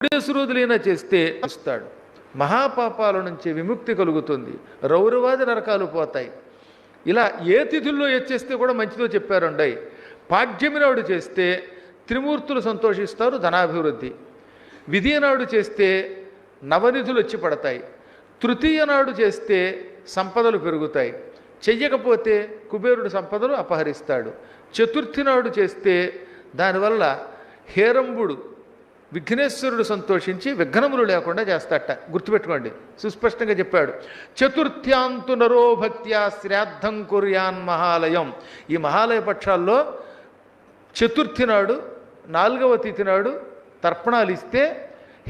రోజులైనా చేస్తే ఇస్తాడు. మహాపాపాల నుంచి విముక్తి కలుగుతుంది. రౌరవాది నరకాలు పోతాయి. ఇలా ఏ తిథుల్లో చేస్తే కూడా మంచిదో చెప్పారండి. పాడ్యమి నాడు చేస్తే త్రిమూర్తులు సంతోషిస్తారు, ధనాభివృద్ధి. విధియ నాడు చేస్తే నవనిధులు వచ్చి పడతాయి. తృతీయ నాడు చేస్తే సంపదలు పెరుగుతాయి. చెయ్యకపోతే కుబేరుడు సంపదలు అపహరిస్తాడు. చతుర్థి నాడు చేస్తే దానివల్ల హేరంబుడు విఘ్నేశ్వరుడు సంతోషించి విఘ్నములు లేకుండా చేస్తాట. గుర్తుపెట్టుకోండి, సుస్పష్టంగా చెప్పాడు. చతుర్థ్యాంతు నరో భక్త్యా శ్రాద్ధం కుర్యాన్ మహాలయం. ఈ మహాలయ పక్షాల్లో చతుర్థి నాడు, 4వ తిథి నాడు తర్పణాలు ఇస్తే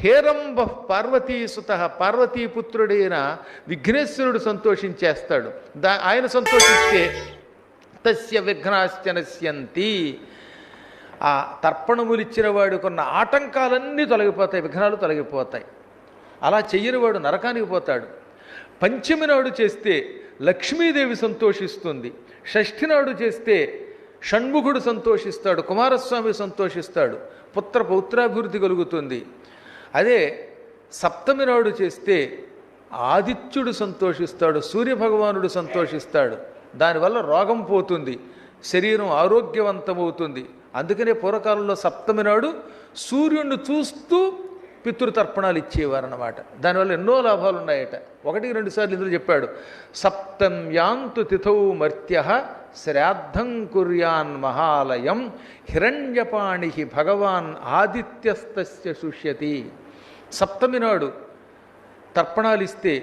హేరంబ పార్వతీసుత పార్వతీపుత్రుడైన విఘ్నేశ్వరుడు సంతోషించేస్తాడు. ఆయన సంతోషిస్తే తస్య విఘ్నాశ్చ నశ్యంతి. ఆ తర్పణములు ఇచ్చిన వాడికున్న ఆటంకాలన్నీ తొలగిపోతాయి, విఘ్నాలు తొలగిపోతాయి. అలా చెయ్యని వాడు నరకానికి పోతాడు. పంచమి నాడు చేస్తే లక్ష్మీదేవి సంతోషిస్తుంది. షష్ఠి నాడు చేస్తే షణ్ముఖుడు సంతోషిస్తాడు, కుమారస్వామి సంతోషిస్తాడు, పుత్ర పౌత్రాభివృద్ధి కలుగుతుంది. అదే సప్తమి నాడు చేస్తే ఆదిత్యుడు సంతోషిస్తాడు, సూర్యభగవానుడు సంతోషిస్తాడు. దానివల్ల రోగం పోతుంది, శరీరం ఆరోగ్యవంతమవుతుంది. అందుకనే పూర్వకాలంలో సప్తమి నాడు సూర్యుడిని చూస్తూ పితృతర్పణాలు ఇచ్చేవారన్నమాట. దానివల్ల ఎన్నో లాభాలు ఉన్నాయట. 1-2 సార్లు ఇందులో చెప్పాడు. సప్తమ్యాంతు తిథౌ మర్త్య శ్రాద్ధం కుర్యాన్ మహాలయం హిరణ్యపాణి భగవాన్ ఆదిత్యస్తస్య శుష్యతి. సప్తమి నాడు తర్పణాలిస్తే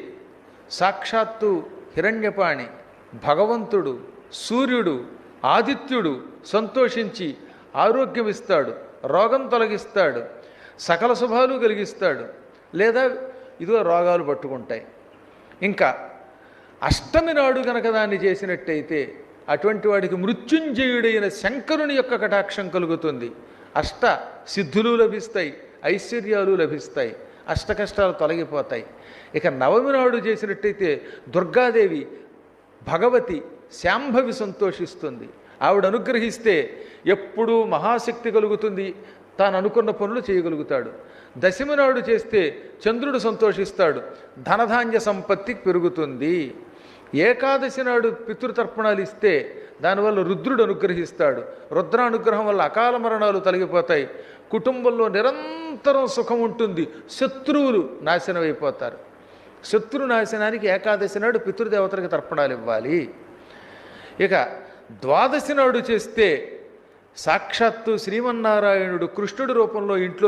సాక్షాత్తు హిరణ్యపాణి, భగవంతుడు, సూర్యుడు, ఆదిత్యుడు సంతోషించి ఆరోగ్యం ఇస్తాడు, రోగం తొలగిస్తాడు, సకల శుభాలు కలిగిస్తాడు. లేదా ఇదిగో రోగాలు పట్టుకుంటాయి. ఇంకా అష్టమి నాడు కనుక దాన్ని చేసినట్టయితే అటువంటి వాడికి మృత్యుంజయుడైన శంకరుని యొక్క కటాక్షం కలుగుతుంది. అష్ట సిద్ధులు లభిస్తాయి, ఐశ్వర్యాలు లభిస్తాయి, అష్ట కష్టాలు తొలగిపోతాయి. ఇక నవమి నాడు చేసినట్టయితే దుర్గాదేవి, భగవతి, శాంభవి సంతోషిస్తుంది. ఆవిడ అనుగ్రహిస్తే ఎప్పుడూ మహాశక్తి కలుగుతుంది, తాను అనుకున్న పనులు చేయగలుగుతాడు. దశమి నాడు చేస్తే చంద్రుడు సంతోషిస్తాడు, ధనధాన్య సంపత్తి పెరుగుతుంది. ఏకాదశి నాడు పితృతర్పణాలు ఇస్తే దానివల్ల రుద్రుడు అనుగ్రహిస్తాడు. రుద్రానుగ్రహం వల్ల అకాల మరణాలు తొలగిపోతాయి, కుటుంబంలో నిరంతరం సుఖం ఉంటుంది, శత్రువులు నాశనం అయిపోతారు. శత్రు నాశనానికి ఏకాదశి నాడు పితృదేవతలకు తర్పణాలు ఇవ్వాలి. ఇక ద్వాదశి నాడు చేస్తే సాక్షాత్తు శ్రీమన్నారాయణుడు కృష్ణుడి రూపంలో ఇంట్లో